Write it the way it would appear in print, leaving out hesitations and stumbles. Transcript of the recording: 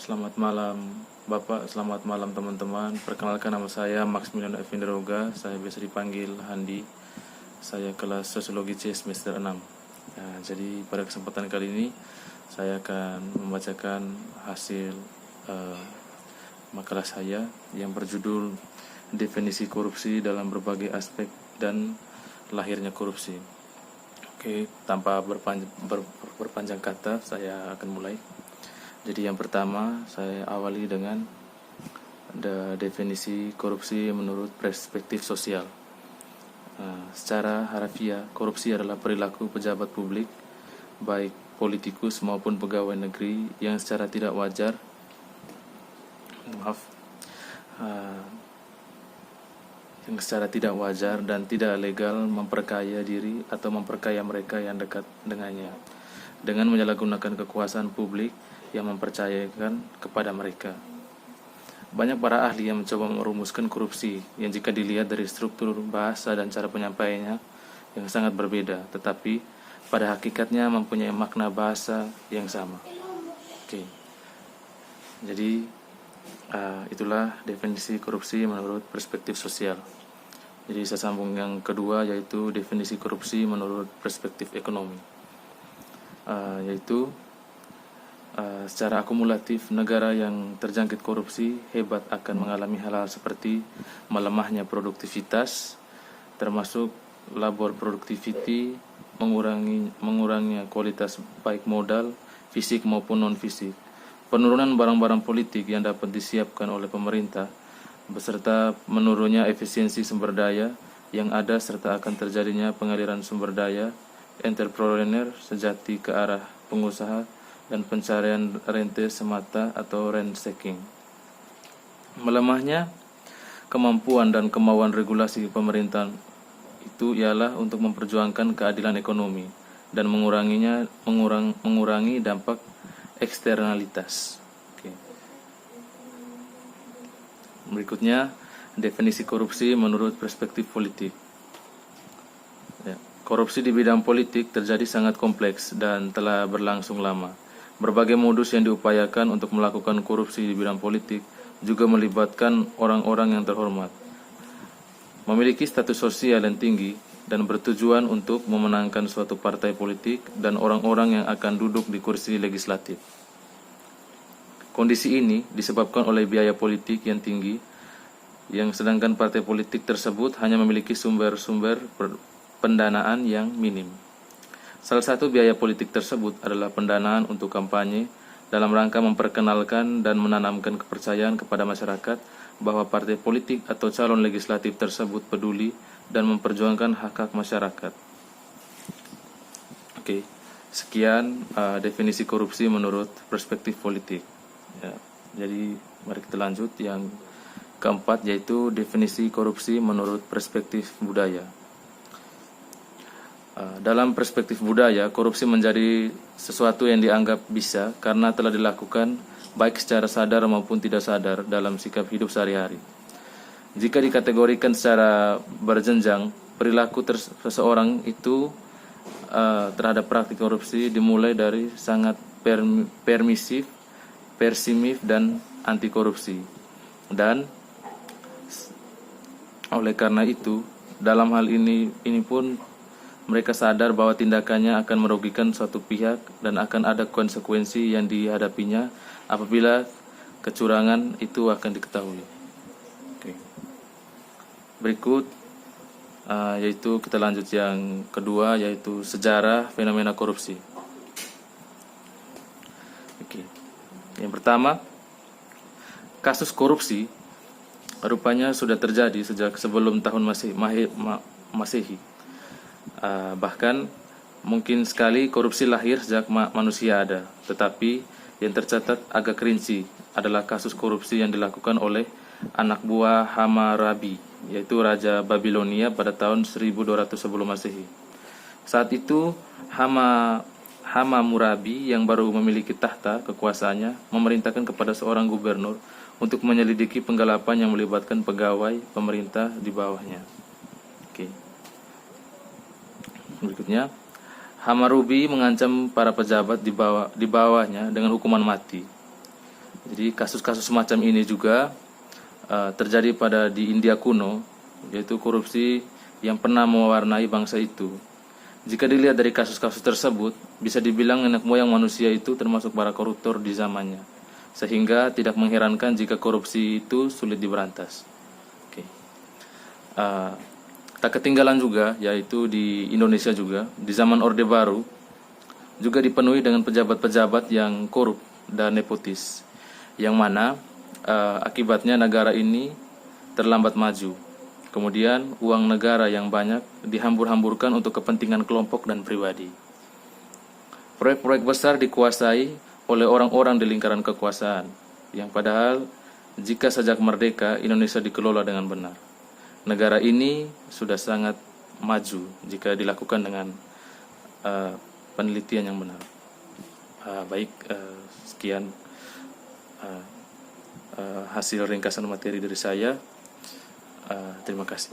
Selamat malam Bapak, selamat malam teman-teman. Perkenalkan, nama saya Maximilian Evinderoga. Saya biasa dipanggil Handi. Saya kelas Sosiologi C semester 6. Jadi pada kesempatan kali ini saya akan membacakan hasil makalah saya yang berjudul Definisi Korupsi dalam Berbagai Aspek dan Lahirnya Korupsi. Oke, tanpa berpanjang kata, saya akan mulai. Jadi yang pertama saya awali dengan definisi korupsi menurut perspektif sosial. Secara harfiah, korupsi adalah perilaku pejabat publik, baik politikus maupun pegawai negeri yang secara tidak wajar, yang secara tidak wajar dan tidak legal memperkaya diri atau memperkaya mereka yang dekat dengannya, dengan menyalahgunakan kekuasaan publik yang mempercayakan kepada mereka. Banyak para ahli yang mencoba merumuskan korupsi yang jika dilihat dari struktur bahasa dan cara penyampaiannya yang sangat berbeda, tetapi pada hakikatnya mempunyai makna bahasa yang sama. Oke. Jadi itulah definisi korupsi menurut perspektif sosial. Jadi saya sambung yang kedua, yaitu definisi korupsi menurut perspektif ekonomi, yaitu secara akumulatif, negara yang terjangkit korupsi hebat akan mengalami hal-hal seperti melemahnya produktivitas, termasuk labor productivity, mengurangnya kualitas baik modal, fisik maupun non-fisik, penurunan barang-barang politik yang dapat disiapkan oleh pemerintah, beserta menurunnya efisiensi sumber daya yang ada, serta akan terjadinya pengaliran sumber daya entrepreneur sejati ke arah pengusaha dan pencarian rente semata atau rent-seeking. Melemahnya kemampuan dan kemauan regulasi pemerintahan itu ialah untuk memperjuangkan keadilan ekonomi dan mengurangi dampak eksternalitas. Oke. Berikutnya, definisi korupsi menurut perspektif politik. Korupsi di bidang politik terjadi sangat kompleks dan telah berlangsung lama. Berbagai modus yang diupayakan untuk melakukan korupsi di bidang politik juga melibatkan orang-orang yang terhormat, memiliki status sosial yang tinggi, dan bertujuan untuk memenangkan suatu partai politik dan orang-orang yang akan duduk di kursi legislatif. Kondisi ini disebabkan oleh biaya politik yang tinggi, yang sedangkan partai politik tersebut hanya memiliki sumber-sumber pendanaan yang minim. Salah satu biaya politik tersebut adalah pendanaan untuk kampanye dalam rangka memperkenalkan dan menanamkan kepercayaan kepada masyarakat bahwa partai politik atau calon legislatif tersebut peduli dan memperjuangkan hak-hak masyarakat. Oke, sekian definisi korupsi menurut perspektif politik. Jadi mari kita lanjut yang keempat, yaitu definisi korupsi menurut perspektif budaya. Dalam perspektif budaya, korupsi menjadi sesuatu yang dianggap bisa karena telah dilakukan baik secara sadar maupun tidak sadar dalam sikap hidup sehari-hari. Jika dikategorikan secara berjenjang, perilaku seseorang itu terhadap praktik korupsi dimulai dari sangat permisif, persimif, dan anti korupsi. Dan oleh karena itu, dalam hal ini pun mereka sadar bahwa tindakannya akan merugikan suatu pihak dan akan ada konsekuensi yang dihadapinya apabila kecurangan itu akan diketahui. Oke. Berikut yaitu kita lanjut yang kedua, yaitu sejarah fenomena korupsi. Oke. Yang pertama, kasus korupsi rupanya sudah terjadi sejak sebelum tahun Masehi. Bahkan mungkin sekali korupsi lahir sejak manusia ada, tetapi yang tercatat agak rinci adalah kasus korupsi yang dilakukan oleh anak buah Hammurabi, yaitu Raja Babilonia pada tahun 1200 sebelum Masehi. Saat itu Hammurabi yang baru memiliki tahta kekuasaannya memerintahkan kepada seorang gubernur untuk menyelidiki penggelapan yang melibatkan pegawai pemerintah di bawahnya. Oke. Berikutnya, Hammurabi mengancam para pejabat di bawahnya dengan hukuman mati. Jadi kasus-kasus semacam ini juga terjadi di India kuno, yaitu korupsi yang pernah mewarnai bangsa itu. Jika dilihat dari kasus-kasus tersebut, bisa dibilang nenek moyang manusia itu termasuk para koruptor di zamannya, sehingga tidak mengherankan jika korupsi itu sulit diberantas. Oke. Tak ketinggalan juga, yaitu di Indonesia juga, di zaman Orde Baru, juga dipenuhi dengan pejabat-pejabat yang korup dan nepotis, yang mana akibatnya negara ini terlambat maju. Kemudian uang negara yang banyak dihambur-hamburkan untuk kepentingan kelompok dan pribadi. Proyek-proyek besar dikuasai oleh orang-orang di lingkaran kekuasaan, yang padahal jika sejak merdeka Indonesia dikelola dengan benar. Negara ini sudah sangat maju jika dilakukan dengan penelitian yang benar. Sekian hasil ringkasan materi dari saya. Terima kasih.